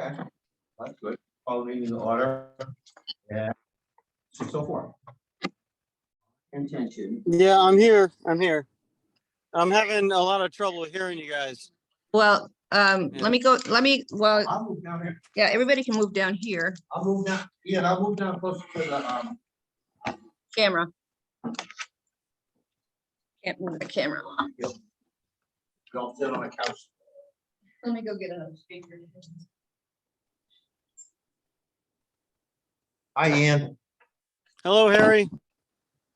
Okay, that's good. Call the meeting to order. Yeah. 6:04. Intention. Yeah, I'm here. I'm here. I'm having a lot of trouble hearing you guys. Well, let me go, well, I'll move down here. yeah, everybody can move down here. I'll move down, Ian, I'll move down closer to the, Camera. Can't move the camera. don't sit on the couch. Let me go get another speaker. Hi, Ian. Hello, Harry.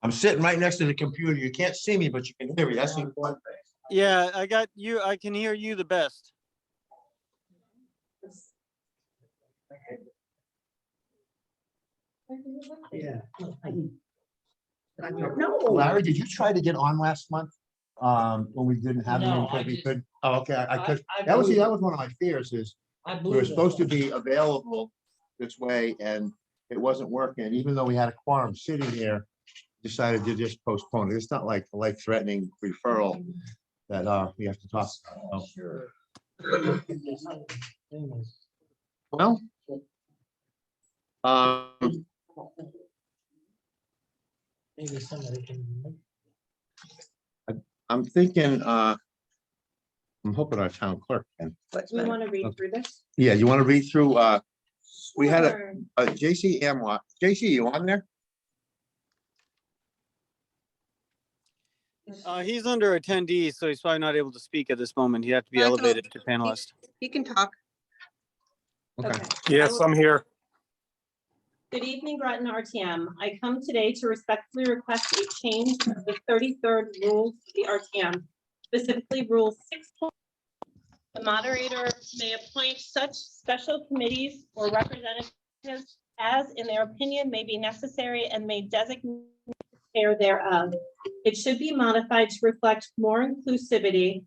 I'm sitting right next to the computer. You can't see me, but you can hear me. That's the important thing. Yeah, I got you. I can hear you the best. Yeah. No. Larry, did you try to get on last month? When we didn't have No, you because I we just- couldn't? Oh, okay, I could. I That was believe- one of my fears is I we were believe supposed to that. be available this way and it wasn't working. Even though we had a quorum sitting here, decided to just postpone it. It's not like a life-threatening referral that we have to talk about. Sure. Well, Maybe somebody can. I'm thinking, I'm hoping our town clerk can. What's Do we better? want to read through this? Yeah, you want to read through, we had Sure. a JC Amwat. JC, you on there? He's under attendees, so he's probably not able to speak at this moment. He'd have to be Michael, elevated to panelist. He can talk. Okay. Yes, I'm here. Good evening, Groton RTM. I come today to respectfully request a change of the 33rd rule of the RTM, specifically Rule 6. The moderator may appoint such special committees or representatives as, in their opinion, may be necessary and may designate the chair thereof. It should be modified to reflect more inclusivity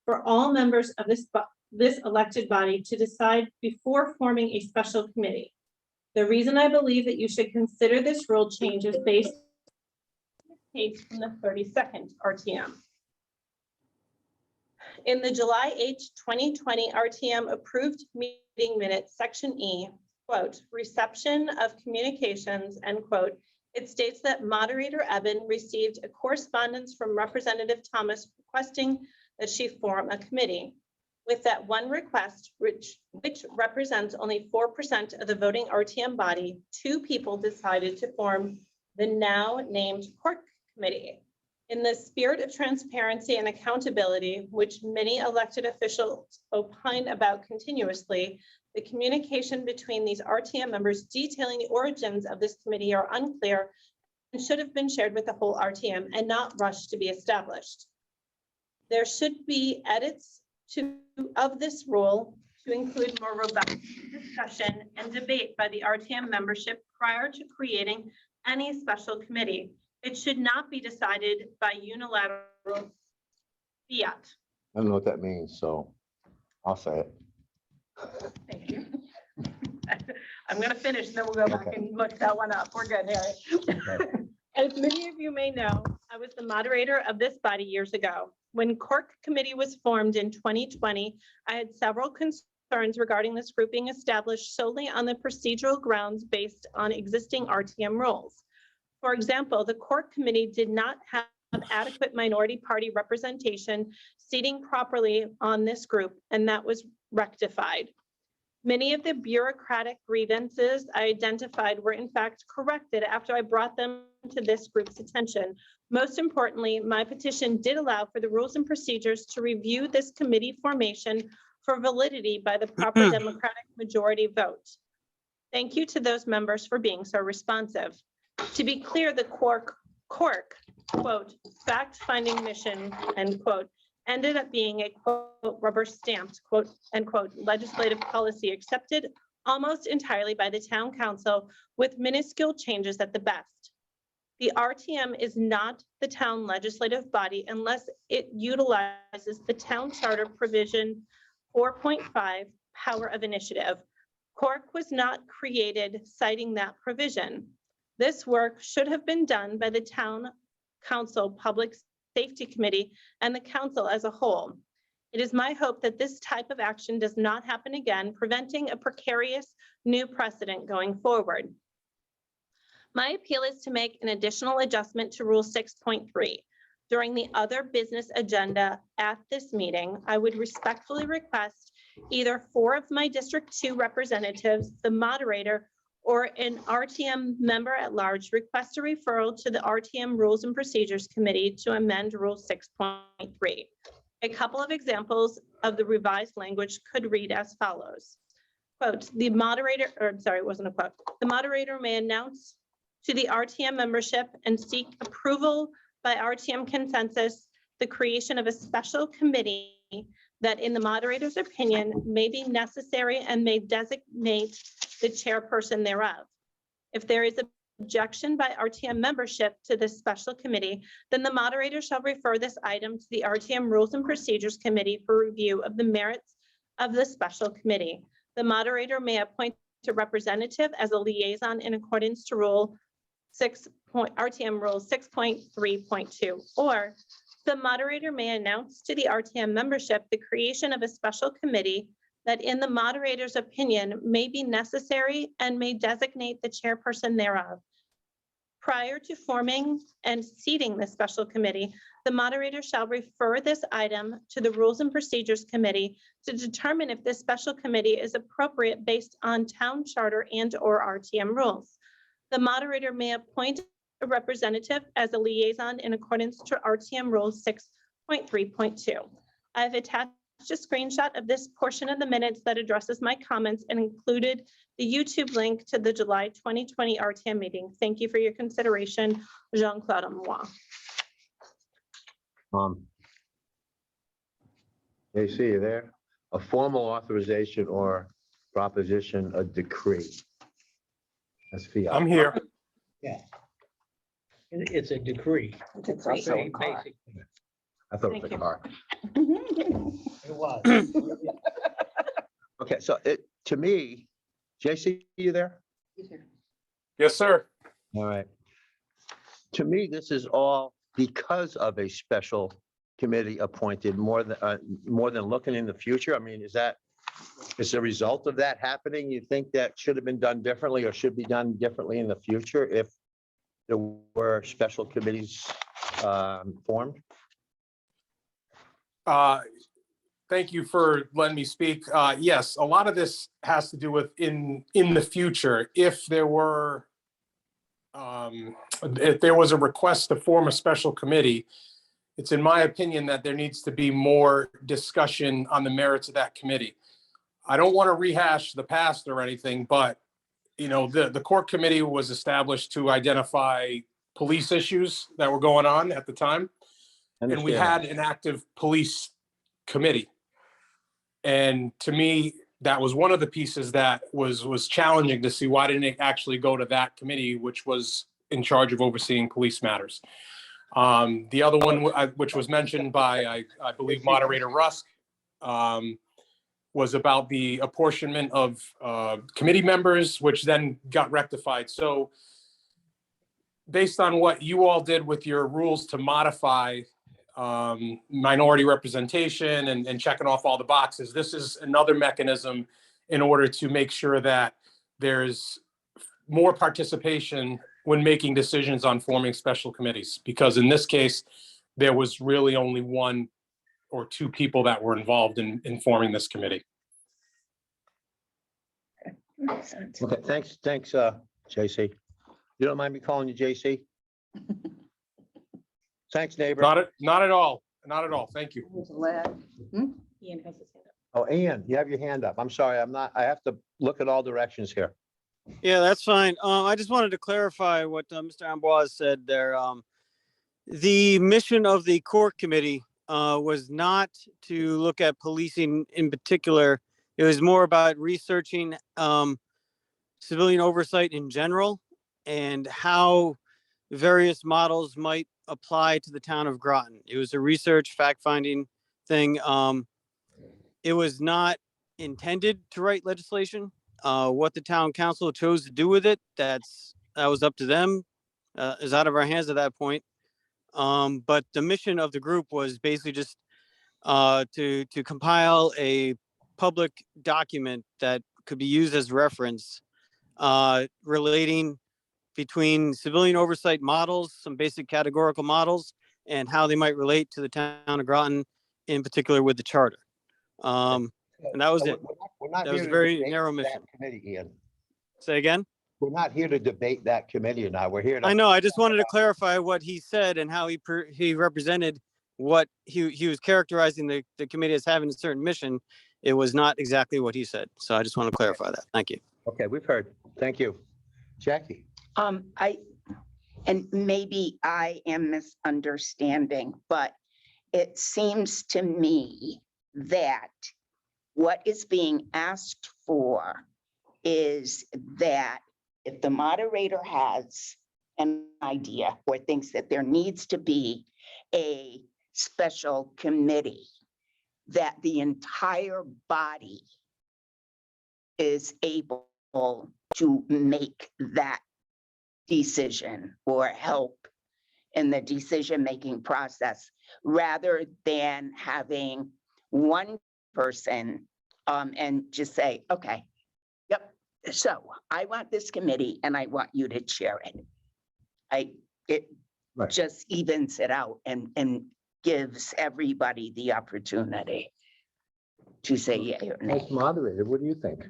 for all members of this elected body to decide before forming a special committee. The reason I believe that you should consider this rule change is based on the case from the 32nd RTM. In the July 8, 2020 RTM approved meeting minutes, section E, quote, reception of communications, end quote, it states that moderator Eben received a correspondence from Representative Thomas requesting that she form a committee. With that one request, which represents only 4% of the voting RTM body, 2 people decided to form the now named Court Committee. In the spirit of transparency and accountability, which many elected officials opine about continuously, the communication between these RTM members detailing the origins of this committee are unclear and should have been shared with the whole RTM and not rushed to be established. There should be edits of this rule to include more robust discussion and debate by the RTM membership prior to creating any special committee. It should not be decided by unilateral fiat. I don't know what that means, so I'll say it. Thank you. I'm going to finish, then we'll go back Okay. and look that one up. We're good, Harry. As many of you may know, I was the moderator of this body years ago. When Cork Committee was formed in 2020, I had several concerns regarding this group being established solely on the procedural grounds based on existing RTM rules. For example, the Cork Committee did not have adequate minority party representation seating properly on this group, and that was rectified. Many of the bureaucratic grievances I identified were in fact corrected after I brought them to this group's attention. Most importantly, my petition did allow for the rules and procedures to review this committee formation for validity by the proper democratic majority vote. Thank you to those members for being so responsive. To be clear, the Cork, quote, fact-finding mission, end quote, ended up being a quote rubber stamped quote end quote legislative policy accepted almost entirely by the town council with minuscule changes at the best. The RTM is not the town legislative body unless it utilizes the town charter provision 4.5 power of initiative. Cork was not created citing that provision. This work should have been done by the town council public Safety Committee and the council as a whole. It is my hope that this type of action does not happen again, preventing a precarious new precedent going forward. My appeal is to make an additional adjustment to Rule 6.3. During the other business agenda at this meeting, I would respectfully request either 4 of my District 2 representatives, the moderator, or an RTM member at large request a referral to the RTM Rules and Procedures Committee to amend Rule 6.3. A couple of examples of the revised language could read as follows. Quote, the moderator, or I'm sorry, it wasn't a quote. The moderator may announce to the RTM membership and seek approval by RTM consensus the creation of a special committee that in the moderator's opinion may be necessary and may designate the chairperson thereof. If there is objection by RTM membership to this special committee, then the moderator shall refer this item to the RTM Rules and Procedures Committee for review of the merits of the special committee. The moderator may appoint a representative as a liaison in accordance to RTM Rule 6.3.2, or the moderator may announce to the RTM membership the creation of a special committee that in the moderator's opinion may be necessary and may designate the chairperson thereof. Prior to forming and seating the special committee, the moderator shall refer this item to the Rules and Procedures Committee to determine if this special committee is appropriate based on town charter and/or RTM rules. The moderator may appoint a representative as a liaison in accordance to RTM Rules 6.3.2. I've attached a screenshot of this portion of the minutes that addresses my comments and included the YouTube link to the July 2020 RTM meeting. Thank you for your consideration, Jean-Claude Amois. JC, you there? A formal authorization or proposition, a decree. That's fiat. I'm here. It's a decree. Basically. I thought it was Thank a you. car. It was. Okay, so to me, JC, you there? Yes, sir. All right. To me, this is all because of a special committee appointed more than looking in the future. I mean, is a result of that happening? You think that should have been done differently or should be done differently in the future if there were special committees formed? Thank you for letting me speak. Yes, a lot of this has to do with in the future, if there was a request to form a special committee, it's in my opinion that there needs to be more discussion on the merits of that committee. I don't want to rehash the past or anything, but the core committee was established to identify police issues that were going on at the time. And we had an active police committee. And to me, that was one of the pieces that was challenging to see why didn't it actually go to that committee, which was in charge of overseeing police matters. The other one, which was mentioned by, I believe, Moderator Rusk, was about the apportionment of committee members, which then got rectified. So based on what you all did with your rules to modify minority representation and checking off all the boxes, this is another mechanism in order to make sure that there's more participation when making decisions on forming special committees. Because in this case, there was really only 1 or 2 people that were involved in forming this committee. Okay, thanks, JC. You don't mind me calling you JC? Thanks, neighbor. Not at all. Not at all. Thank you. Ian has his hand up. Oh, Ian, you have your hand up. I'm sorry, I have to look at all directions here. Yeah, that's fine. I just wanted to clarify what Mr. Amboise said there. The mission of the core committee was not to look at policing in particular. It was more about researching civilian oversight in general and how various models might apply to the town of Groton. It was a research fact-finding thing. It was not intended to write legislation. What the town council chose to do with it, that was up to them. Is out of our hands at that point. But the mission of the group was basically just to compile a public document that could be used as reference relating between civilian oversight models, some basic categorical models, and how they might relate to the town of Groton, in particular with the charter. And that was it. We're not That was here a to very debate narrow that mission. Committee, Ian. Say again? We're not here to debate that committee now. We're here to. I know. I just wanted to clarify what he said and how he represented what he was characterizing the committee as having a certain mission. It was not exactly what he said. So I just want to clarify that. Thank you. Okay, we've heard. Thank you. Jackie? And maybe I am misunderstanding, but it seems to me that what is being asked for is that if the moderator has an idea or thinks that there needs to be a special committee, that the entire body is able to make that decision or help in the decision-making process, rather than having one person and just say, okay, yep, so I want this committee and I want you to chair it. It Right. just evens it out and gives everybody the opportunity to say yea or nay. As moderator, what do you think?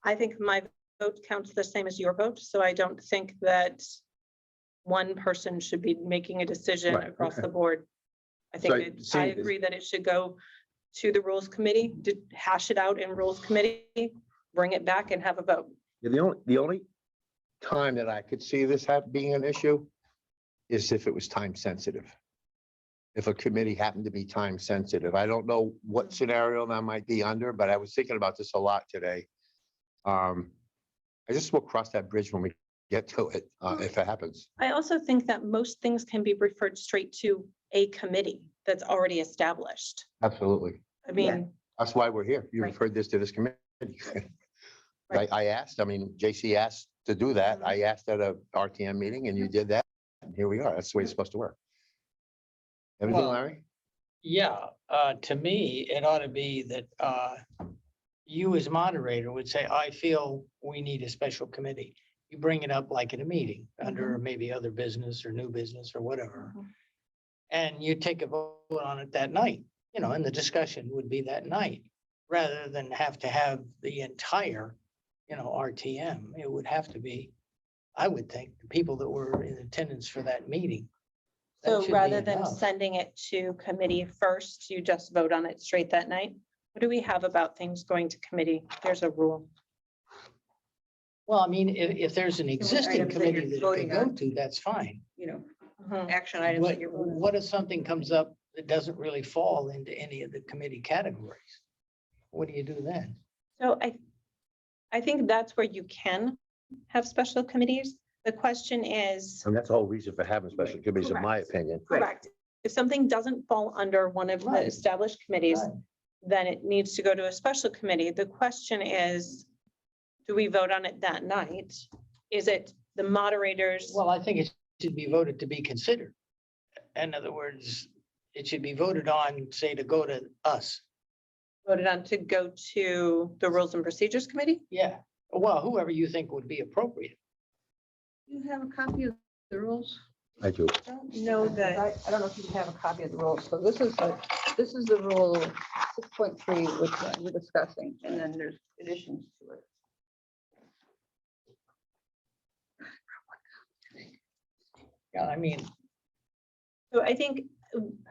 I think my vote counts the same as your vote, so I don't think that one person should be making a decision Right, across okay. the board. I So, think I see, agree that it should go to the Rules Committee, to hash it out in Rules Committee, bring it back and have a vote. Yeah, the only time that I could see this being an issue is if it was time sensitive. If a committee happened to be time sensitive. I don't know what scenario that might be under, but I was thinking about this a lot today. I just will cross that bridge when we get to it, if it happens. I also think that most things can be referred straight to a committee that's already established. Absolutely. I mean, That's why we're here. You Right. referred this to this committee. Right. I asked, JC asked to do that. I asked at a RTM meeting and you did that. And here we are. That's the way it's supposed to work. Everything, Well, Larry? Yeah, to me, it ought to be that you as moderator would say, I feel we need a special committee. You bring it up like in a meeting, under maybe other business or new business or whatever. And you take a vote on it that night, and the discussion would be that night, rather than have to have the entire, RTM. It would have to be, I would think, the people that were in attendance for that meeting. That so should be rather than enough. sending it to committee first, you just vote on it straight that night? What do we have about things going to committee? There's a rule. Well, I mean, if there's an existing items that you're committee that it voting could go on. to, that's fine. Action items But that you're voting on. what if something comes up that doesn't really fall into any of the committee categories? What do you do then? So I think that's where you can have special committees. The question is, And that's the whole reason for having special committees, in my opinion. correct, if something doesn't fall under one of the Right. established committees, Right. then it needs to go to a special committee. The question is, do we vote on it that night? Is it the moderators? Well, I think it should be voted to be considered. In other words, it should be voted on, say, to go to us. Voted on to go to the Rules and Procedures Committee? Yeah, well, whoever you think would be appropriate. You have a copy of the rules? I do. I don't know that. I don't know if you have a copy of the rules. So this is the rule 6.3, which we're discussing, and then there's additions to it. Yeah, I mean, So I think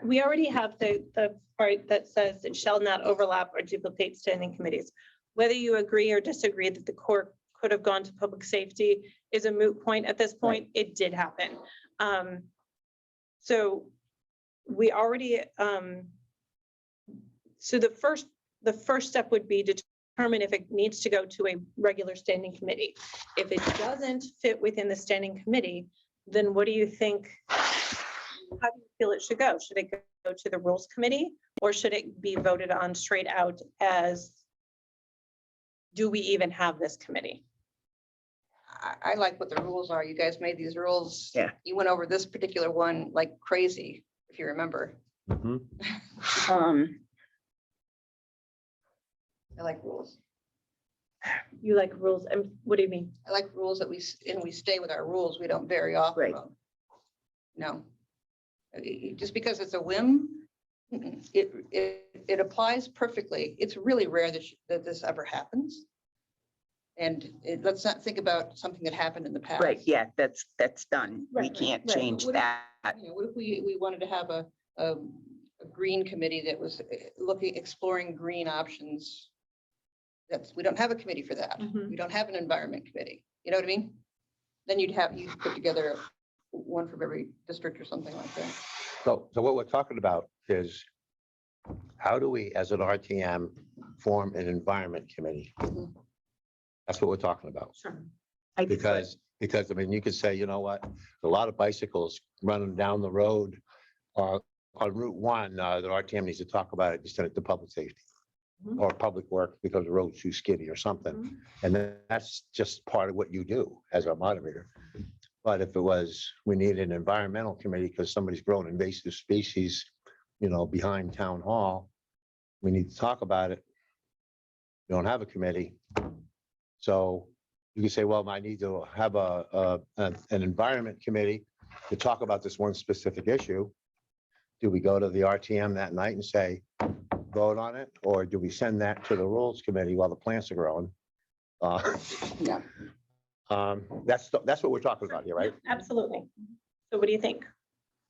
we already have the part that says it shall not overlap or duplicate standing committees. Whether you agree or disagree that the court could have gone to public safety is a moot point at this point. It did happen. So we already, so the first step would be to determine if it needs to go to a regular standing committee. If it doesn't fit within the standing committee, then what do you think? How do you feel it should go? Should it go to the Rules Committee, or should it be voted on straight out as, do we even have this committee? I like what the rules are. You guys made these rules. Yeah. You went over this particular one like crazy, if you remember. Mhm. I like rules. You like rules, and what do you mean? I like rules that we stay with our rules. We don't vary off of Right. them. No. Just because it's a whim, it applies perfectly. It's really rare that this ever happens. And let's not think about something that happened in the past. Right, yeah, that's done. We Right, can't right. change What if- that. You know, what if we wanted to have a green committee that was exploring green options? We don't have a committee for that. Mhm. We don't have an environment committee. You know what I mean? Then you'd put together one from every district or something like that. So what we're talking about is how do we, as an RTM, form an environment committee? Mhm. That's what we're talking about. I- Because I mean, you could say, you know what, a lot of bicycles running down the road on Route 1, that RTM needs to talk about it, just send it to public safety. Mhm. Or public work because the road's too skinny or something. Mhm. And then that's just part of what you do as a moderator. But if it was, we need an environmental committee because somebody's grown invasive species, you know, behind town hall, we need to talk about it. We don't have a committee. So you can say, well, I need to have an environment committee to talk about this one specific issue. Do we go to the RTM that night and say, vote on it? Or do we send that to the rules committee while the plants are growing? Yeah. That's what we're talking about here, right? Absolutely. So what do you think?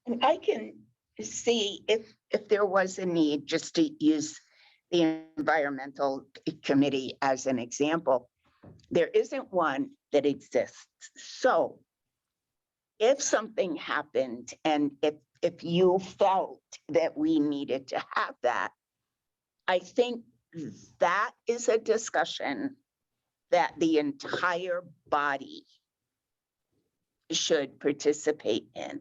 And I can see if there was a need, just to use the environmental committee as an example. There isn't one that exists. So if something happened and if you felt that we needed to have that, I think that is a discussion that the entire body should participate in.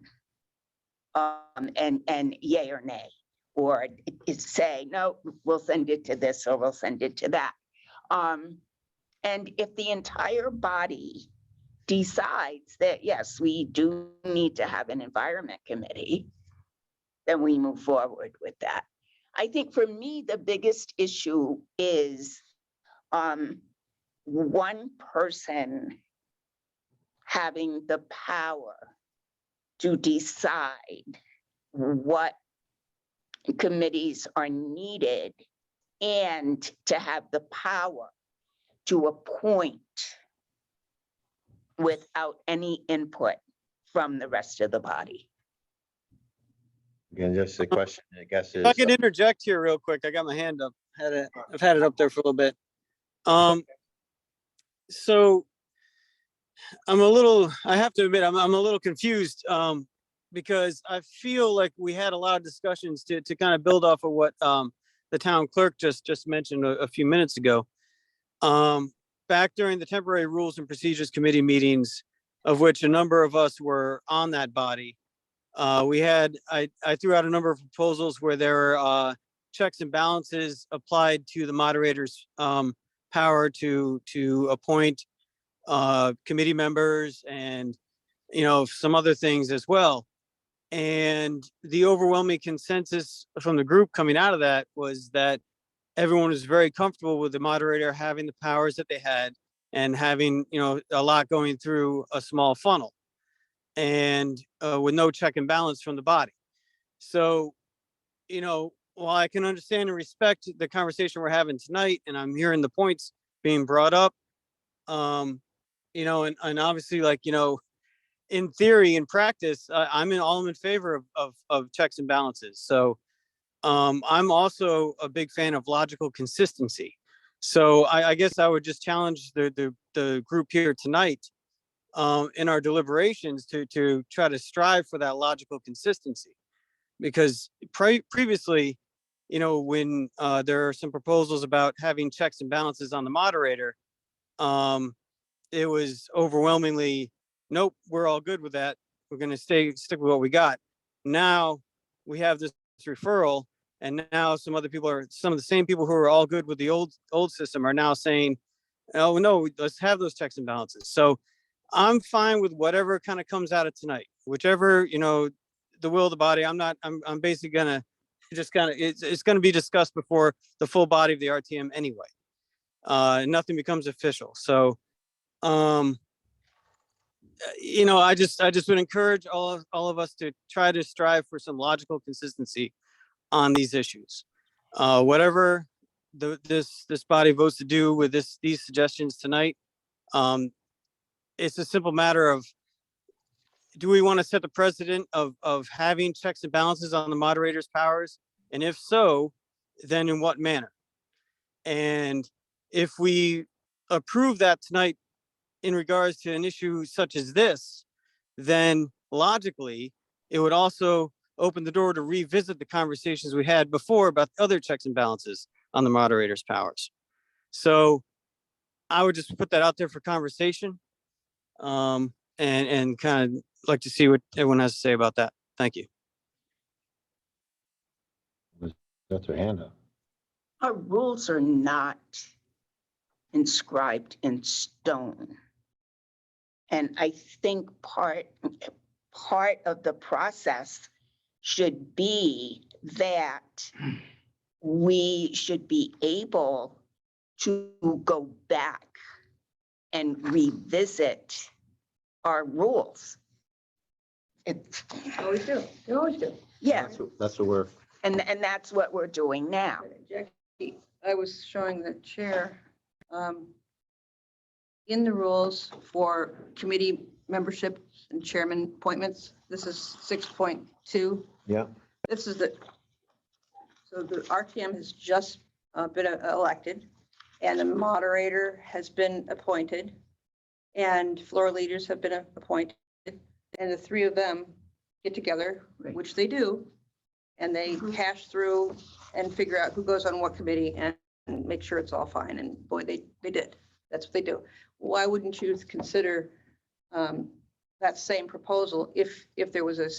And yay or nay, or say, no, we'll send it to this or we'll send it to that. And if the entire body decides that, yes, we do need to have an environment committee, then we move forward with that. I think for me, the biggest issue is one person having the power to decide what committees are needed and to have the power to appoint without any input from the rest of the body. Again, just the question, I guess, is. If I could interject here real quick, I got my hand up. I've had it up there for a little bit. So I have to admit, I'm a little confused, because I feel like we had a lot of discussions to kind of build off of what, the town clerk just mentioned a few minutes ago. Back during the temporary rules and procedures committee meetings, of which a number of us were on that body, I threw out a number of proposals where there were, checks and balances applied to the moderator's, power to appoint, committee members and, some other things as well. And the overwhelming consensus from the group coming out of that was that everyone was very comfortable with the moderator having the powers that they had and having, a lot going through a small funnel and with no check and balance from the body. So, while I can understand and respect the conversation we're having tonight, and I'm hearing the points being brought up, and obviously, in theory, in practice, I'm in favor of checks and balances. So I'm also a big fan of logical consistency. So I guess I would just challenge the group here tonight in our deliberations to try to strive for that logical consistency. Because previously, when there are some proposals about having checks and balances on the moderator, it was overwhelmingly, nope, we're all good with that. We're going to stick with what we got. Now we have this referral, and now some of the same people who are all good with the old system are now saying, oh no, let's have those checks and balances. So I'm fine with whatever kind of comes out of tonight, whichever, the will of the body. I'm basically gonna just it's going to be discussed before the full body of the RTM anyway. nothing becomes official. So, I just would encourage all of us to try to strive for some logical consistency on these issues. Whatever this body votes to do with these suggestions tonight, it's a simple matter of, do we want to set the precedent of having checks and balances on the moderator's powers? And if so, then in what manner? And if we approve that tonight in regards to an issue such as this, then logically, it would also open the door to revisit the conversations we had before about other checks and balances on the moderator's powers. So I would just put that out there for conversation, and kind of like to see what everyone has to say about that. Thank you. That's her hand up. Our rules are not inscribed in stone. And I think part of the process should be that we should be able to go back and revisit our rules. It's, Always do. You always do. yeah, That's what we're. and that's what we're doing now. Jackie, I was showing the chair, in the rules for committee memberships and chairman appointments, this is 6.2. Yeah. This is so the RTM has just been elected, and the moderator has been appointed, and floor leaders have been appointed, and the three of them get together, Right. which they do, and they hash through and figure out who goes on what committee and make sure it's all fine. And boy, they did. That's what they do. Why wouldn't you consider that same proposal if there was a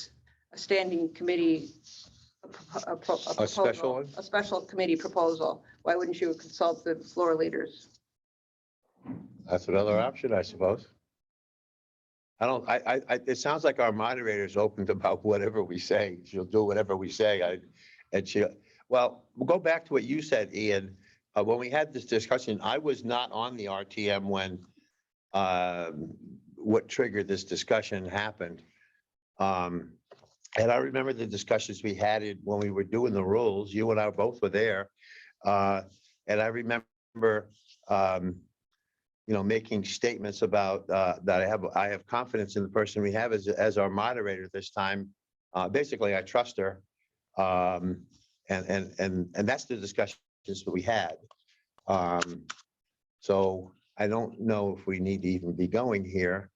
standing committee, a special one? a special committee proposal? Why wouldn't you consult the floor leaders? That's another option, I suppose. It sounds like our moderator's open about whatever we say. She'll do whatever we say. Well, we'll go back to what you said, Ian. When we had this discussion, I was not on the RTM when what triggered this discussion happened. And I remember the discussions we had when we were doing the rules. You and I both were there. And I remember making statements about that I have confidence in the person we have as our moderator this time. Basically, I trust her. And that's the discussions that we had. So I don't know if we need to even be going here.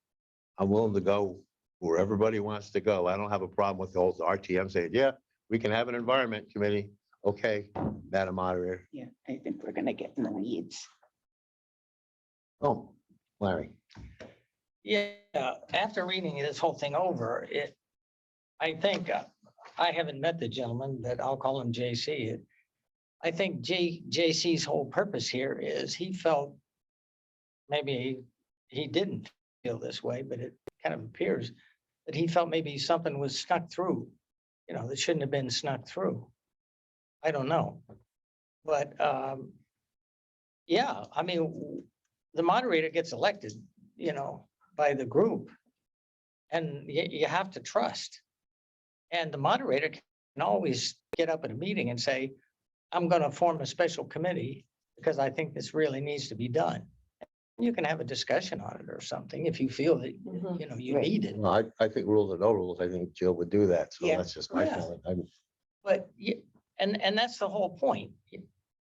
I'm willing to go where everybody wants to go. I don't have a problem with the whole RTM saying, yeah, we can have an environment committee. Okay, Madam Moderator. Yeah, I think we're gonna get in the weeds. Oh, Larry. Yeah, after reading this whole thing over, I think, I haven't met the gentleman, but I'll call him JC. I think JC's whole purpose here is he felt, maybe he didn't feel this way, but it kind of appears that he felt maybe something was snuck through, that shouldn't have been snuck through. I don't know. But, yeah, I mean, the moderator gets elected, by the group, and you have to trust. And the moderator can always get up at a meeting and say, I'm going to form a special committee because I think this really needs to be done. You can have a discussion on it or something if you feel that, you Right. need it. Well, I think rules are no rules. I think Jill would do that. So Yeah. that's just my Yeah. feeling. But, and that's the whole point.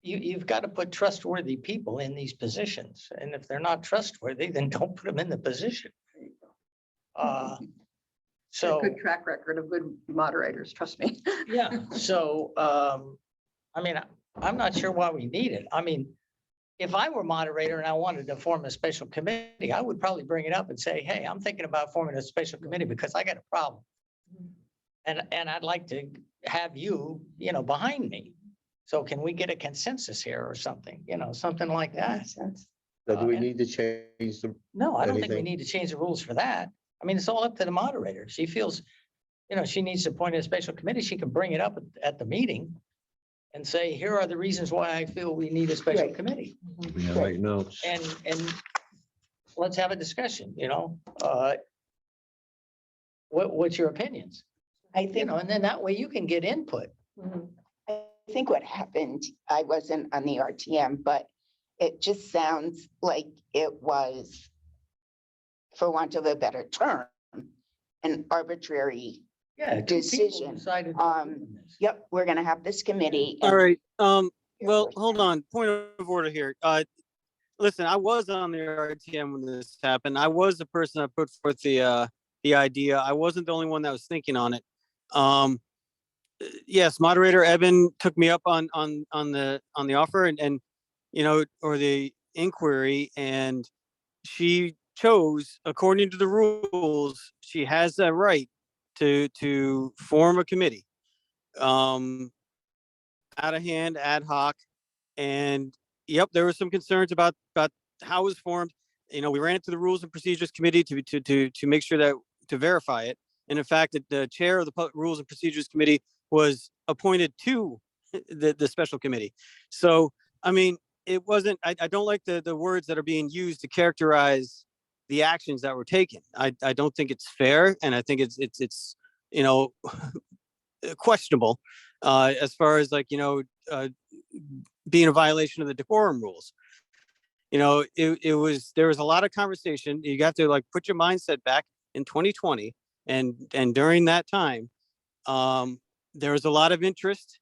You've got to put trustworthy people in these positions. And if they're not trustworthy, then don't put them in the position. So. Good track record of good moderators, trust me. Yeah, so, I mean, I'm not sure why we need it. I mean, if I were moderator and I wanted to form a special committee, I would probably bring it up and say, hey, I'm thinking about forming a special committee because I got a problem. And I'd like to have you, behind me. So can we get a consensus here or something, something like that? So do we need to change the? No, I don't think we Anything? need to change the rules for that. I mean, it's all up to the moderator. She feels, she needs to appoint a special committee. She can bring it up at the meeting and say, here are the reasons why I feel we need a special Right. committee. We gotta write notes. And let's have a discussion, what's your opinions? I think, And then that way you can get input. I think what happened, I wasn't on the RTM, but it just sounds like it was, for want of a better term, an arbitrary, Yeah. 2 people Decision. decided to Um, do this. yep, we're gonna have this committee. All and- right, well, hold on, point of order here. Listen, I was on the RTM when this happened. I was the person that put forth the idea. I wasn't the only one that was thinking on it. Yes, moderator Eben took me up on the offer and, or the inquiry, and she chose, according to the rules, she has that right to form a committee. Out of hand, ad hoc, and yep, there were some concerns about how it was formed. We ran it to the Rules and Procedures Committee to make sure that, to verify it. And in fact, that the chair of the Rules and Procedures Committee was appointed to the special committee. So, I mean, it wasn't, I don't like the words that are being used to characterize the actions that were taken. I don't think it's fair, and I think it's questionable as far as being a violation of the decorum rules. There was a lot of conversation. You got to put your mindset back in 2020, and during that time, there was a lot of interest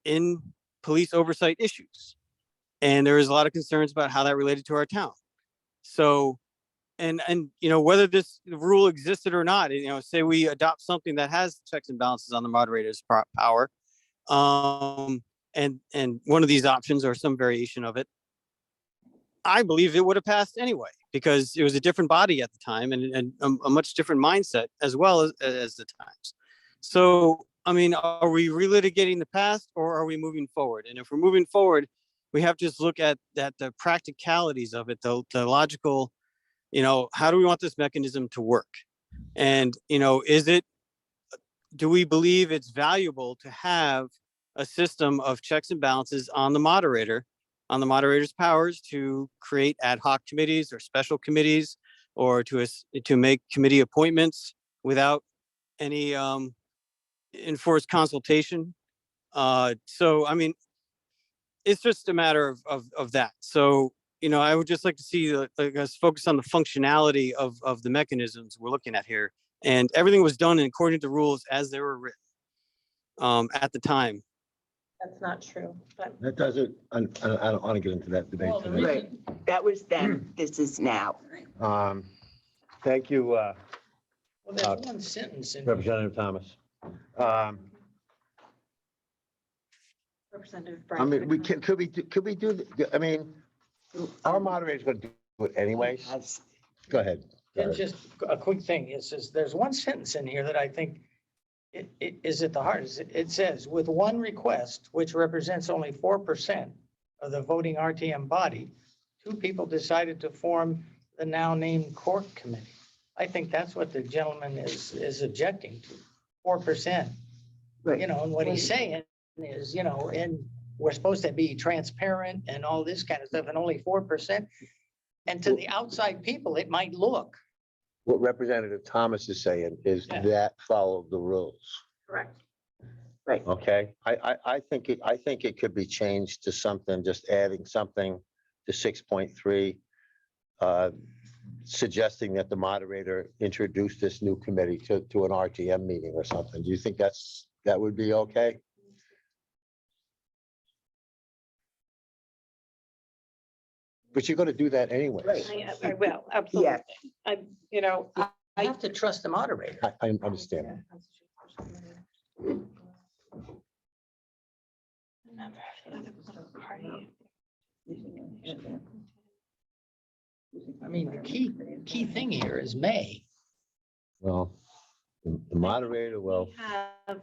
in police oversight issues, and there was a lot of concerns about how that related to our town. So, and whether this rule existed or not, say we adopt something that has checks and balances on the moderator's power, and one of these options or some variation of it, I believe it would have passed anyway, because it was a different body at the time and a much different mindset as well as the times. So, I mean, are we relitigating the past, or are we moving forward? And if we're moving forward, we have to just look at the practicalities of it, the logical, how do we want this mechanism to work? And, do we believe it's valuable to have a system of checks and balances on the moderator's powers to create ad hoc committees or special committees, or to make committee appointments without any enforced consultation? So, I mean, it's just a matter of that. So, I would just like to see us focus on the functionality of the mechanisms we're looking at here. And everything was done according to rules as they were written at the time. That's not true, but That doesn't, I don't want to get into that debate Well, the today. Right, that was then, this is now. Thank you, Well, there's one sentence in. Representative Thomas. Representative I mean, Bright. could we do, I mean, our moderator's gonna do it anyways. Go ahead. Go ahead. Just a quick thing. It says, there's one sentence in here that I think it is at the heart. It says, with one request, which represents only 4% of the voting RTM body, 2 people decided to form the now named Cork Committee. I think that's what the gentleman is objecting to, 4%. Right. And what he's saying is, and we're supposed to be transparent and all this kind of stuff, and only 4%. And to the outside people, it might look. What Representative Thomas is saying is Yeah. that follow the rules, Correct. Right, okay? I think it could be changed to something, just adding something to 6.3, suggesting that the moderator introduce this new committee to an RTM meeting or something. Do you think that would be okay? But you're gonna do that anyway. I will, absolutely. I I have to trust the moderator. I understand. I mean, the key thing here is May. Well, the moderator will. We have-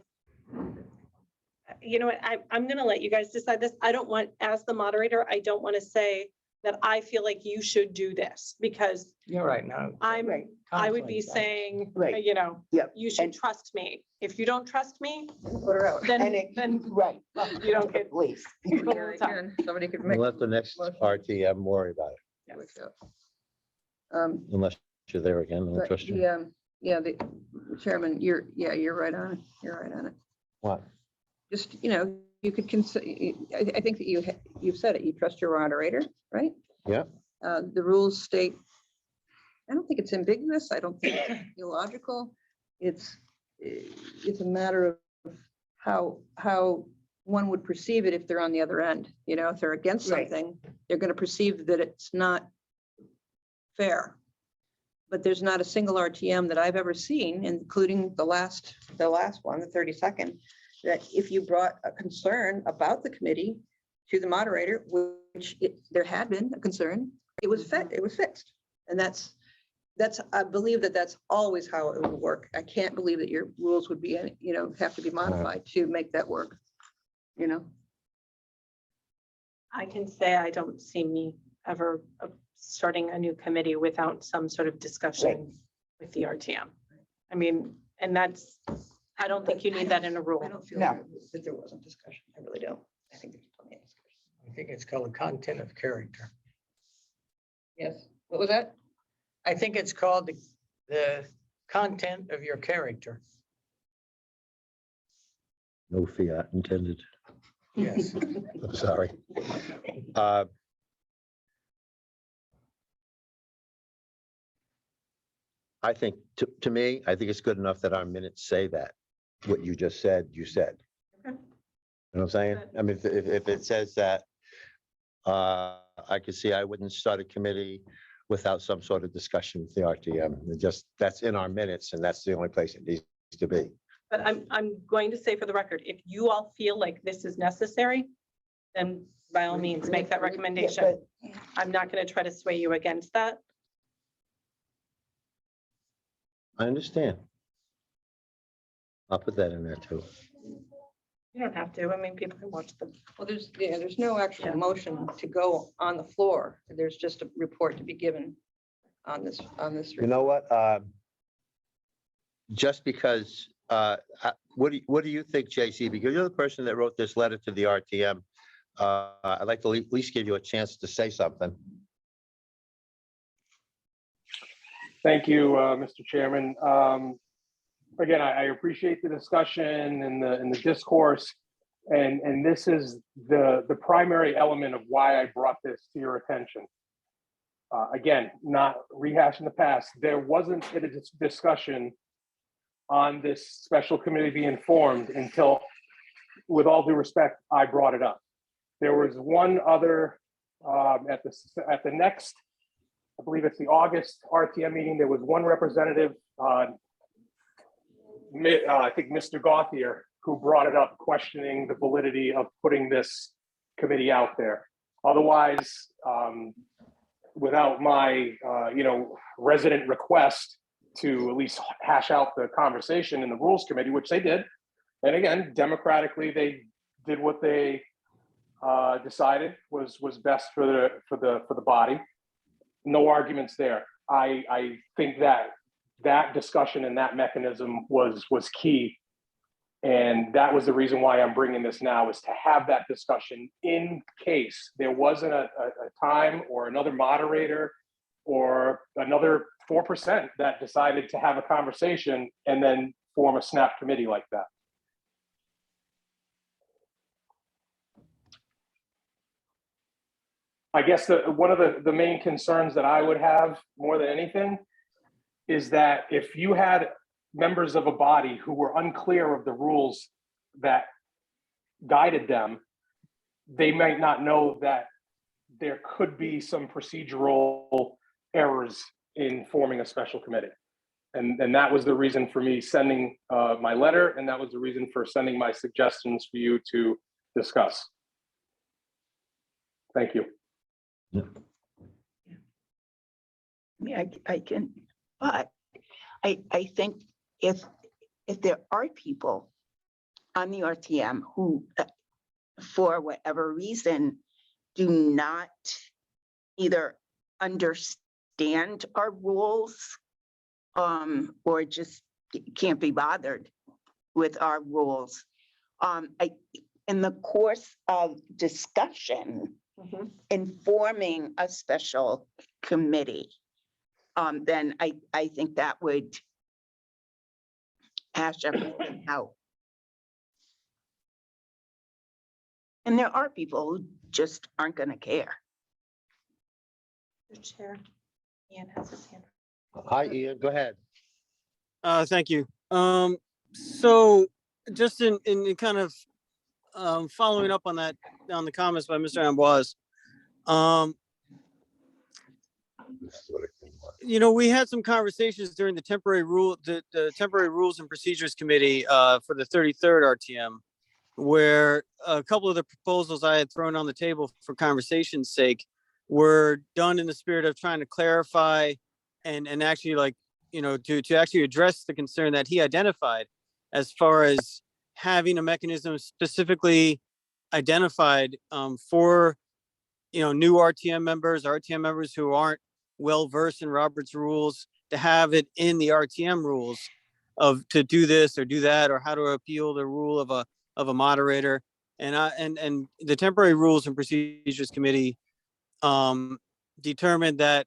You know what, I'm gonna let you guys decide this. I don't want, as the moderator, I don't want to say that I feel like you should do this, because You're right now. Right. I would be conflict, right? saying, Right. you know, Yep. you should And- trust me. If you don't trust me, Put her out. And then, it, then right. you don't get. Please. all the Yeah, time. Somebody could make. Let the next motion. RTM worry about it, unless you're there again, I don't But trust you. the chairman, you're right on it. You're right on it. What? Just, you could consider, I think that you've said it, you trust your moderator, right? Yeah. The rules state, I don't think it's ambiguous. I don't think it's illogical. It's a matter of how one would perceive it if they're on the other end. If they're against Right. something, they're going to perceive that it's not fair. But there's not a single RTM that I've ever seen, including the last one, the 32nd, that if you brought a concern about the committee to the moderator, which there had been a concern, it was fixed. And that's, I believe that's always how it would work. I can't believe that your rules would be, have to be modified to make that work. I can say I don't see me ever starting a new committee without some sort of discussion with the RTM. I mean, and that's, I don't think you need that in a I rule. don't feel No. that there wasn't discussion. I really don't. I think there's plenty of discussion. I think it's called content of character. Yes. What was that? I think it's called the content of your character. No fiat intended. Yes. I'm sorry. I think, to me, I think it's good enough that our minutes say that. What you just said, you said. Okay. You know what I'm saying? I mean, if it says that, I could see I wouldn't start a committee without some sort of discussion with the RTM. That's in our minutes, and that's the only place it needs to be. But I'm going to say for the record, if you all feel like this is necessary, then by all means, make that recommendation. I'm not going to try to sway you against that. I understand. I'll put that in there too. You don't have to. I mean, people can watch them. Well, there's no actual Yeah. motion to go on the floor. There's just a report to be given on this. You know what? Just because, what do you think, JC? Because you're the person that wrote this letter to the RTM. I'd like to at least give you a chance to say something. Thank you, Mr. Chairman. Again, I appreciate the discussion and the discourse. And this is the primary element of why I brought this to your attention. Again, not rehashing the past. There wasn't a discussion on this special committee being formed until, with all due respect, I brought it up. There was one other, at the next, I believe it's the August RTM meeting, there was one representative, I think Mr. Gauthier, who brought it up, questioning the validity of putting this committee out there. Otherwise, without my, resident request to at least hash out the conversation in the Rules Committee, which they did. And again, democratically, they did what they decided was best for the body. No arguments there. I think that discussion and that mechanism was key. And that was the reason why I'm bringing this now, is to have that discussion in case there wasn't a time or another moderator or another 4% that decided to have a conversation and then form a snap committee like that. I guess one of the main concerns that I would have more than anything is that if you had members of a body who were unclear of the rules that guided them, they might not know that there could be some procedural errors in forming a special committee. And that was the reason for me sending my letter, and that was the reason for sending my suggestions for you to discuss. Thank you. Yeah, I can, but I think if there are people on the RTM who, for whatever reason, do not either understand our rules or just can't be bothered with our rules. In the course of discussion, informing a special committee, then I think that would hash everything out. And there are people who just aren't gonna care. The chair. Ian has his hand. Hi, Ian, go ahead. Thank you. So just in kind of following up on that, on the comments by Mr. Amboise, we had some conversations during the temporary temporary rules and procedures committee for the 33rd RTM, where a couple of the proposals I had thrown on the table for conversation's sake were done in the spirit of trying to clarify and actually to actually address the concern that he identified as far as having a mechanism specifically identified for new RTM members who aren't well versed in Robert's rules, to have it in the RTM rules to do this or do that, or how to appeal the rule of a moderator. And the temporary rules and procedures committee determined that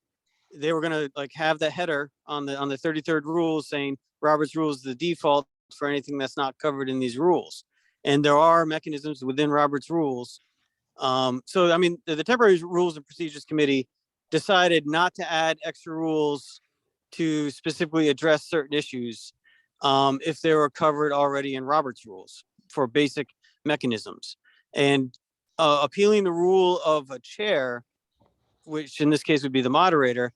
they were going to have the header on the 33rd rules saying Robert's rules is the default for anything that's not covered in these rules. And there are mechanisms within Robert's rules. So, I mean, the temporary rules and procedures committee decided not to add extra rules to specifically address certain issues if they were covered already in Robert's rules for basic mechanisms. And appealing the rule of a chair, which in this case would be the moderator,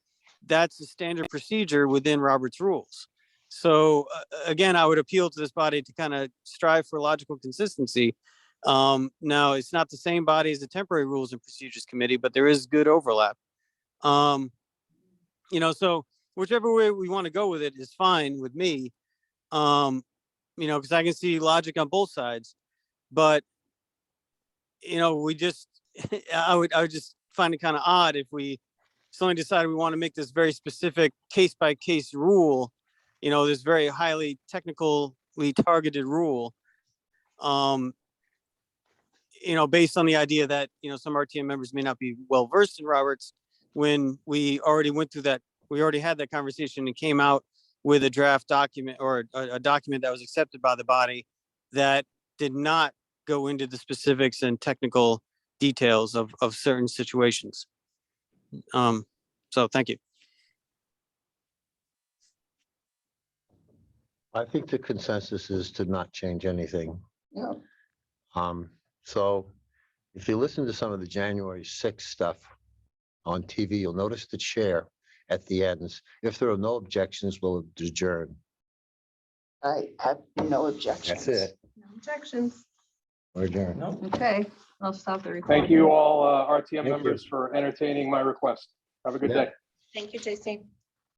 that's the standard procedure within Robert's rules. So again, I would appeal to this body to kind of strive for logical consistency. Now, it's not the same body as the temporary rules and procedures committee, but there is good overlap. So whichever way we want to go with it is fine with me. Because I can see logic on both sides, but we just I would just find it kind of odd if we suddenly decide we want to make this very specific case by case rule, this very highly technically targeted rule, based on the idea that, some RTM members may not be well versed in Roberts, when we already went through that, we already had that conversation and came out with a draft document or a document that was accepted by the body that did not go into the specifics and technical details of certain situations. So thank you. I think the consensus is to not change anything. Yeah. So if you listen to some of the January 6th stuff on TV, you'll notice the chair at the ends. If there are no objections, we'll adjourn. I have no objections. That's it. No objections. We're adjourned. No, Okay, I'll stop the recording. Thank you all, RTM Thank you. members, for entertaining my request. Have a good Yeah. day. Thank you, JC.